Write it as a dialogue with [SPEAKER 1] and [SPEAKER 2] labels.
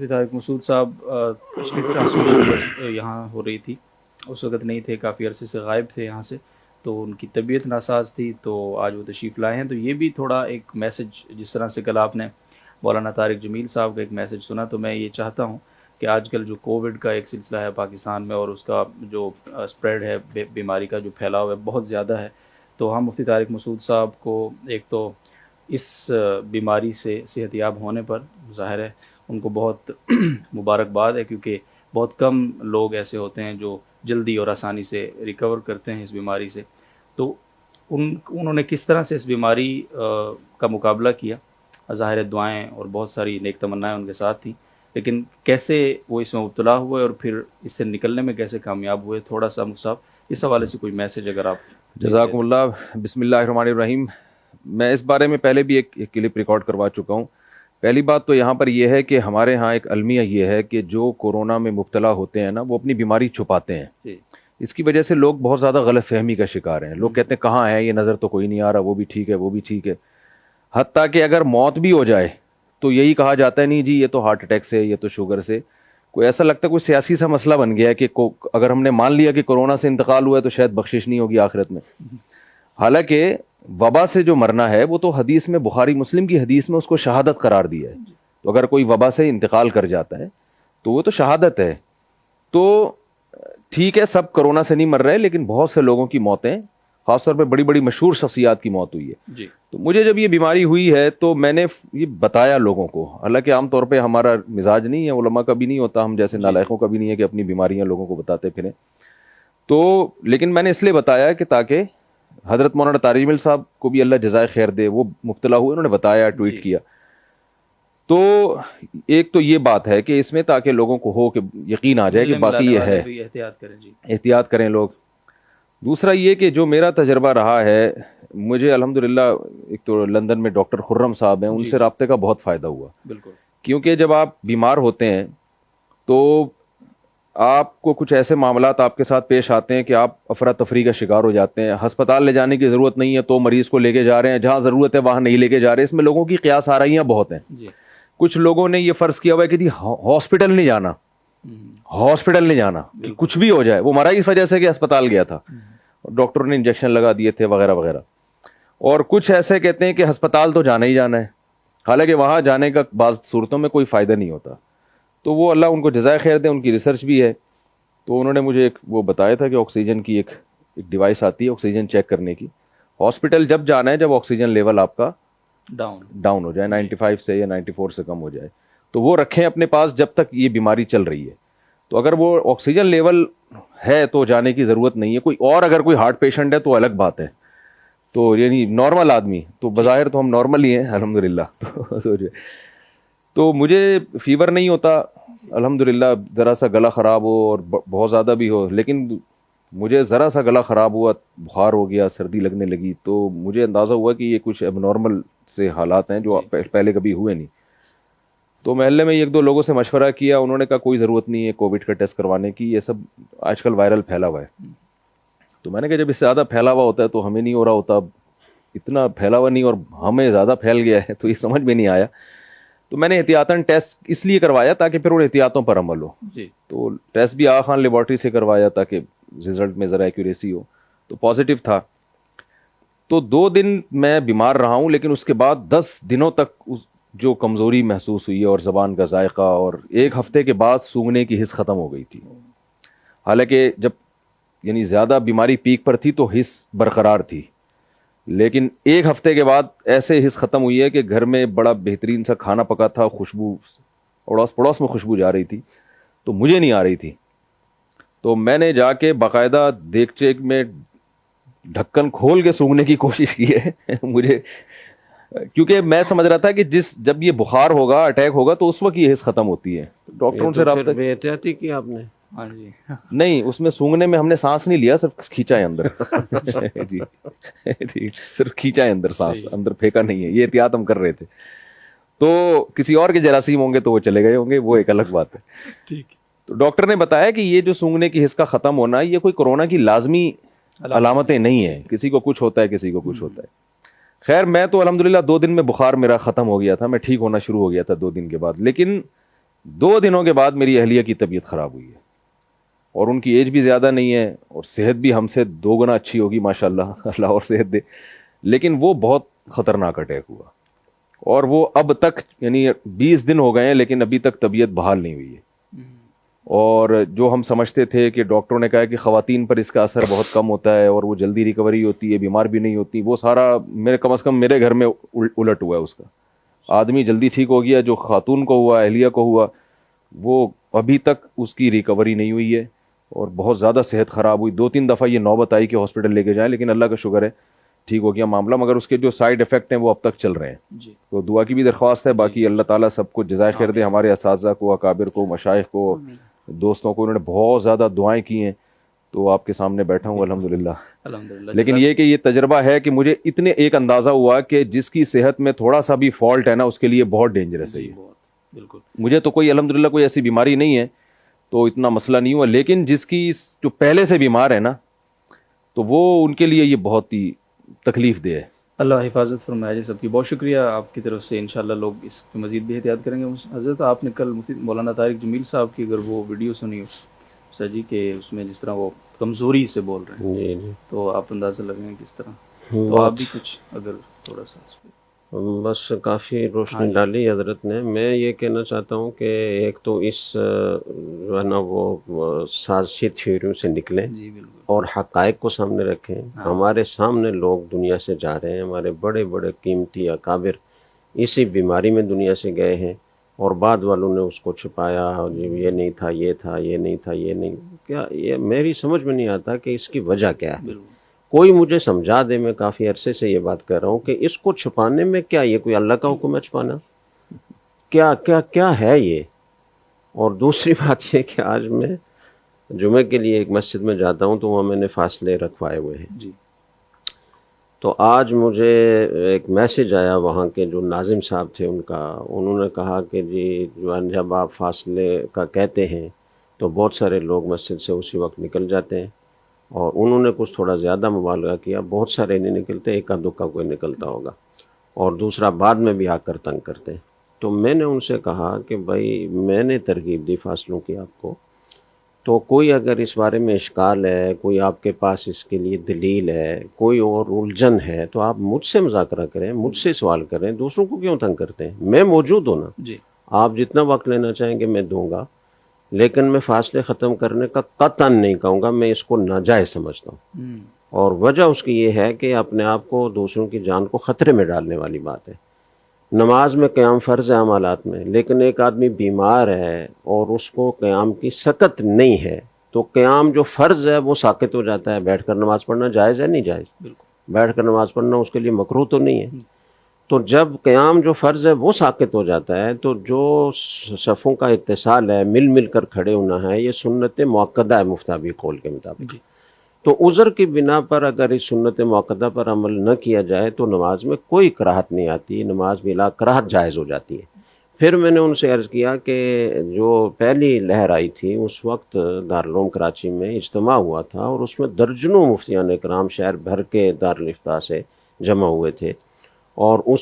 [SPEAKER 1] مفتی طارق مسعود صاحب تشریف ٹرانسمیشن یہاں ہو رہی تھی، اس وقت نہیں تھے، کافی عرصے سے غائب تھے یہاں سے، تو ان کی طبیعت ناساز تھی، تو آج وہ تشریف لائے ہیں. تو یہ بھی تھوڑا ایک میسج، جس طرح سے کل آپ نے مولانا طارق جمیل صاحب کا ایک میسج سنا، تو میں یہ چاہتا ہوں کہ آج کل جو کووڈ کا ایک سلسلہ ہے پاکستان میں، اور اس کا جو اسپریڈ ہے، بیماری کا جو پھیلاؤ ہے بہت زیادہ ہے، تو ہم مفتی طارق مسعود صاحب کو ایک تو اس بیماری سے صحت یاب ہونے پر ظاہر ہے ان کو بہت مبارکباد ہے، کیونکہ بہت کم لوگ ایسے ہوتے ہیں جو جلدی اور آسانی سے ریکور کرتے ہیں اس بیماری سے. تو انہوں نے کس طرح سے اس بیماری کا مقابلہ کیا، ظاہر ہے دعائیں اور بہت ساری نیک تمنائیں ان کے ساتھ تھیں، لیکن کیسے وہ اس میں مبتلا ہوئے اور پھر اس سے نکلنے میں کیسے کامیاب ہوئے، تھوڑا سا مصعب اس حوالے سے کوئی میسج اگر آپ.
[SPEAKER 2] جزاکم اللہ. بسم اللہ الرحمن الرحیم. میں اس بارے میں پہلے بھی ایک کلپ ریکارڈ کروا چکا ہوں. پہلی بات تو یہاں پر یہ ہے کہ ہمارے ہاں ایک المیہ یہ ہے کہ جو کورونا میں مبتلا ہوتے ہیں نا، وہ اپنی بیماری چھپاتے ہیں. اس کی وجہ سے لوگ بہت زیادہ غلط فہمی کا شکار ہیں. لوگ کہتے ہیں کہاں ہے یہ، نظر تو کوئی نہیں آ رہا، وہ بھی ٹھیک ہے وہ بھی ٹھیک ہے. حتیٰ کہ اگر موت بھی ہو جائے تو یہی کہا جاتا ہے نہیں جی یہ تو ہارٹ اٹیک سے، یہ تو شوگر سے. کوئی ایسا لگتا ہے کوئی سیاسی سا مسئلہ بن گیا ہے کہ اگر ہم نے مان لیا کہ کورونا سے انتقال ہوا ہے تو شاید بخشش نہیں ہوگی آخرت میں. حالانکہ وبا سے جو مرنا ہے وہ تو حدیث میں، بخاری مسلم کی حدیث میں اس کو شہادت قرار دیا ہے. تو اگر کوئی وبا سے انتقال کر جاتا ہے تو وہ تو شہادت ہے. تو ٹھیک ہے سب کرونا سے نہیں مر رہے، لیکن بہت سے لوگوں کی موتیں، خاص طور پہ بڑی بڑی مشہور شخصیات کی موت ہوئی ہے. تو مجھے جب یہ بیماری ہوئی ہے تو میں نے یہ بتایا لوگوں کو. حالانکہ عام طور پہ ہمارا مزاج نہیں ہے، علماء کا بھی نہیں ہوتا، ہم جیسے نالائقوں کا بھی نہیں ہے کہ اپنی بیماریاں لوگوں کو بتاتے پھریں. تو لیکن میں نے اس لیے بتایا کہ تاکہ حضرت مولانا طارق جمیل صاحب کو بھی اللہ جزائے خیر دے، وہ مبتلا ہوئے، انہوں نے بتایا، ٹویٹ کیا. تو ایک تو یہ بات ہے کہ اس میں تاکہ لوگوں کو ہو کہ یقین آ جائے کہ باقی یہ ہے، احتیاط کریں لوگ. دوسرا یہ کہ جو میرا تجربہ رہا ہے، مجھے الحمدللہ ایک تو لندن میں ڈاکٹر خرم صاحب ہیں، ان سے رابطے کا بہت فائدہ ہوا.
[SPEAKER 1] بالکل.
[SPEAKER 2] کیونکہ جب آپ بیمار ہوتے ہیں تو آپ کو کچھ ایسے معاملات آپ کے ساتھ پیش آتے ہیں کہ آپ افراتفری کا شکار ہو جاتے ہیں. ہسپتال لے جانے کی ضرورت نہیں ہے تو مریض کو لے کے جا رہے ہیں، جہاں ضرورت ہے وہاں نہیں لے کے جا رہے. اس میں لوگوں کی قیاس آرائیاں بہت ہیں. کچھ لوگوں نے یہ فرض کیا ہوا ہے کہ جی ہاسپٹل نہیں جانا، ہاسپٹل نہیں جانا، کچھ بھی ہو جائے. وہ مرا اس وجہ سے کہ اسپتال گیا تھا، ڈاکٹر نے انجیکشن لگا دیے تھے وغیرہ وغیرہ. اور کچھ ایسے کہتے ہیں کہ ہسپتال تو جانا ہی جانا ہے، حالانکہ وہاں جانے کا بعض صورتوں میں کوئی فائدہ نہیں ہوتا. تو وہ اللہ ان کو جزائے خیر دے، ان کی ریسرچ بھی ہے. تو انہوں نے مجھے ایک وہ بتایا تھا کہ آکسیجن کی ایک ڈیوائس آتی ہے آکسیجن چیک کرنے کی. ہاسپٹل جب جانا ہے جب آکسیجن لیول آپ کا ڈاؤن ہو جائے، 95 سے یا 94 سے کم ہو جائے، تو وہ رکھیں اپنے پاس جب تک یہ بیماری چل رہی ہے. تو اگر وہ آکسیجن لیول ہے تو جانے کی ضرورت نہیں ہے. کوئی اور اگر کوئی ہارٹ پیشنٹ ہے تو الگ بات ہے. تو یعنی نارمل آدمی تو بظاہر تو ہم نارمل ہی ہیں الحمدللہ. تو مجھے فیور نہیں ہوتا الحمدللہ. ذرا سا گلا خراب ہو اور بہت زیادہ بھی ہو، لیکن مجھے ذرا سا گلا خراب ہوا، بخار ہو گیا، سردی لگنے لگی، تو مجھے اندازہ ہوا کہ یہ کچھ اب نارمل سے حالات ہیں جو پہلے کبھی ہوئے نہیں. تو محلے میں ایک دو لوگوں سے مشورہ کیا، انہوں نے کہا کوئی ضرورت نہیں ہے کووڈ کا ٹیسٹ کروانے کی، یہ سب آج کل وائرل پھیلا ہوا ہے. تو میں نے کہا جب اس سے زیادہ پھیلا ہوا ہوتا ہے تو ہمیں نہیں ہو رہا ہوتا، اتنا پھیلا ہوا نہیں اور ہمیں زیادہ پھیل گیا ہے، تو یہ سمجھ میں نہیں آیا. تو میں نے احتیاطاً ٹیسٹ اس لیے کروایا تاکہ پھر ان احتیاطوں پر عمل ہو. تو ٹیسٹ بھی آغا خان لیبارٹری سے کروایا تاکہ رزلٹ میں ذرا ایکوریسی ہو. تو پازیٹیو تھا. تو 2 دن میں بیمار رہا ہوں، لیکن اس کے بعد 10 دنوں تک جو کمزوری محسوس ہوئی اور زبان کا ذائقہ، اور 1 ہفتے کے بعد سونگھنے کی حس ختم ہو گئی تھی. حالانکہ جب یعنی زیادہ بیماری پیک پر تھی تو حس برقرار تھی، لیکن 1 ہفتے کے بعد ایسے حس ختم ہوئی ہے کہ گھر میں بڑا بہترین سا کھانا پکا تھا، خوشبو اڑوس پڑوس میں خوشبو جا رہی تھی، تو مجھے نہیں آ رہی تھی. تو میں نے جا کے باقاعدہ دیگچے میں ڈھکن کھول کے سونگھنے کی کوشش کی ہے مجھے، کیونکہ میں سمجھ رہا تھا کہ جب یہ بخار ہوگا، اٹیک ہوگا، تو اس وقت یہ حس ختم ہوتی ہے. ڈاکٹروں سے رابطہ
[SPEAKER 3] بے احتیاطی کی آپ نے؟
[SPEAKER 2] نہیں، اس میں سونگنے میں ہم نے سانس نہیں لیا، صرف کھینچا ہے اندر. جی صرف کھینچا ہے اندر، سانس اندر پھینکا نہیں ہے. یہ احتیاط ہم کر رہے تھے. تو کسی اور کے جراثیم ہوں گے تو وہ چلے گئے ہوں گے، وہ ایک الگ بات ہے. تو ڈاکٹر نے بتایا کہ یہ جو سونگنے کی حس کا ختم ہونا، یہ کوئی کورونا کی لازمی علامتیں نہیں ہیں، کسی کو کچھ ہوتا ہے کسی کو کچھ ہوتا ہے. خیر میں تو الحمدللہ 2 دن میں بخار میرا ختم ہو گیا تھا، میں ٹھیک ہونا شروع ہو گیا تھا 2 دن کے بعد. لیکن 2 دنوں کے بعد میری اہلیہ کی طبیعت خراب ہوئی ہے، اور ان کی ایج بھی زیادہ نہیں ہے اور صحت بھی ہم سے 2 گنا اچھی ہوگی ماشاءاللہ، اللہ اور صحت دے، لیکن وہ بہت خطرناک اٹیک ہوا، اور وہ اب تک یعنی 20 دن ہو گئے ہیں لیکن ابھی تک طبیعت بحال نہیں ہوئی ہے۔ اور جو ہم سمجھتے تھے کہ ڈاکٹروں نے کہا کہ خواتین پر اس کا اثر بہت کم ہوتا ہے اور وہ جلدی ریکوری ہوتی ہے، بیمار بھی نہیں ہوتی، وہ سارا کم از کم میرے گھر میں الٹ ہوا ہے اس کا۔ آدمی جلدی ٹھیک ہو گیا، جو خاتون کو ہوا، اہلیہ کو ہوا، وہ ابھی تک اس کی ریکوری نہیں ہوئی ہے اور بہت زیادہ صحت خراب ہوئی۔ 2-3 دفعہ یہ نوبت آئی کہ ہاسپٹل لے کے جائیں، لیکن اللہ کا شکر ہے ٹھیک ہو گیا معاملہ، مگر اس کے جو سائیڈ افیکٹ ہیں وہ اب تک چل رہے ہیں۔
[SPEAKER 1] جی
[SPEAKER 2] تو دعا کی بھی درخواست ہے، باقی اللہ تعالیٰ سب کو جزائے خیر دے، ہمارے اساتذہ کو، اکابر کو، مشائخ کو، دوستوں کو، انہوں نے بہت زیادہ دعائیں کی ہیں، تو آپ کے سامنے بیٹھا ہوں الحمدللہ۔
[SPEAKER 1] الحمدللہ۔
[SPEAKER 2] لیکن یہ کہ یہ تجربہ ہے کہ مجھے اتنے ایک اندازہ ہوا کہ جس کی صحت میں تھوڑا سا بھی فالٹ ہے نا، اس کے لیے بہت ڈینجرس ہے یہ۔
[SPEAKER 1] بالکل
[SPEAKER 2] مجھے تو کوئی الحمدللہ کوئی ایسی بیماری نہیں ہے تو اتنا مسئلہ نہیں ہوا، لیکن جس کی جو پہلے سے بیمار ہے نا، تو وہ ان کے لیے یہ بہت ہی تکلیف دہ ہے۔
[SPEAKER 1] اللہ حفاظت فرمائے جی سب کی۔ بہت شکریہ آپ کی طرف سے، انشاءاللہ لوگ اس پہ مزید بھی احتیاط کریں گے۔ حضرت آپ نے کل مفتی مولانا طارق جمیل صاحب کی اگر وہ ویڈیو سنی ہو سر جی، کہ اس میں جس طرح وہ کمزوری سے بول رہے ہیں،
[SPEAKER 3] جی جی،
[SPEAKER 1] تو آپ اندازہ لگیں گے کس طرح، تو آپ بھی کچھ اگر تھوڑا سا اس پہ۔
[SPEAKER 3] بس کافی روشنی ڈالی حضرت نے۔ میں یہ کہنا چاہتا ہوں کہ ایک تو اس جو ہے نا وہ سازشی تھیوریوں سے نکلیں
[SPEAKER 1] جی بالکل،
[SPEAKER 3] اور حقائق کو سامنے رکھیں۔ ہمارے سامنے لوگ دنیا سے جا رہے ہیں، ہمارے بڑے بڑے قیمتی اکابر اسی بیماری میں دنیا سے گئے ہیں، اور بعد والوں نے اس کو چھپایا، یہ نہیں تھا، یہ تھا، یہ نہیں تھا، یہ نہیں کیا، یہ میری سمجھ میں نہیں آتا کہ اس کی وجہ کیا ہے۔
[SPEAKER 1] بالکل
[SPEAKER 3] کوئی مجھے سمجھا دے، میں کافی عرصے سے یہ بات کر رہا ہوں کہ اس کو چھپانے میں کیا، یہ کوئی اللہ کا حکم ہے چھپانا؟ کیا کیا کیا ہے یہ؟ اور دوسری بات یہ کہ آج میں جمعے کے لیے ایک مسجد میں جاتا ہوں تو وہاں میں نے فاصلے رکھوائے ہوئے ہیں،
[SPEAKER 1] جی
[SPEAKER 3] تو آج مجھے ایک میسج آیا وہاں کے جو ناظم صاحب تھے ان کا، انہوں نے کہا کہ جی جب آپ فاصلے کا کہتے ہیں تو بہت سارے لوگ مسجد سے اسی وقت نکل جاتے ہیں، اور انہوں نے کچھ تھوڑا زیادہ مبالغہ کیا، بہت سارے نہیں نکلتے، ایک کا دکا کوئی نکلتا ہوگا، اور دوسرا بعد میں بھی آ کر تنگ کرتے ہیں۔ تو میں نے ان سے کہا کہ بھائی میں نے ترغیب دی فاصلوں کی آپ کو، تو کوئی اگر اس بارے میں اشکال ہے، کوئی آپ کے پاس اس کے لیے دلیل ہے، کوئی اور الجھن ہے، تو آپ مجھ سے مذاکرہ کریں، مجھ سے سوال کریں، دوسروں کو کیوں تنگ کرتے ہیں؟ میں موجود ہوں نا،
[SPEAKER 1] جی
[SPEAKER 3] آپ جتنا وقت لینا چاہیں گے میں دوں گا، لیکن میں فاصلے ختم کرنے کا قطعاً نہیں کہوں گا، میں اس کو ناجائز سمجھتا ہوں، اور وجہ اس کی یہ ہے کہ اپنے آپ کو دوسروں کی جان کو خطرے میں ڈالنے والی بات ہے۔ نماز میں قیام فرض ہے عمالات میں، لیکن ایک آدمی بیمار ہے اور اس کو قیام کی سکت نہیں ہے، تو قیام جو فرض ہے وہ ساقط ہو جاتا ہے۔ بیٹھ کر نماز پڑھنا جائز ہے نہیں جائز؟
[SPEAKER 1] بالکل
[SPEAKER 3] بیٹھ کر نماز پڑھنا اس کے لیے مکروہ تو نہیں ہے؟ تو جب قیام جو فرض ہے وہ ساقط ہو جاتا ہے، تو جو صفوں کا اتصال ہے، مل مل کر کھڑے ہونا ہے، یہ سنت مؤکدہ ہے مفتابی قول کے مطابق۔
[SPEAKER 1] جی
[SPEAKER 3] تو عذر کی بنا پر اگر اس سنت مؤکدہ پر عمل نہ کیا جائے تو نماز میں کوئی کراہت نہیں آتی، نماز بلا کراہت جائز ہو جاتی ہے۔ پھر میں نے ان سے عرض کیا کہ جو پہلی لہر آئی تھی اس وقت دارالعلوم کراچی میں اجتماع ہوا تھا، اور اس میں درجنوں مفتیان کرام شہر بھر کے دارالافتاء سے جمع ہوئے تھے، اور اس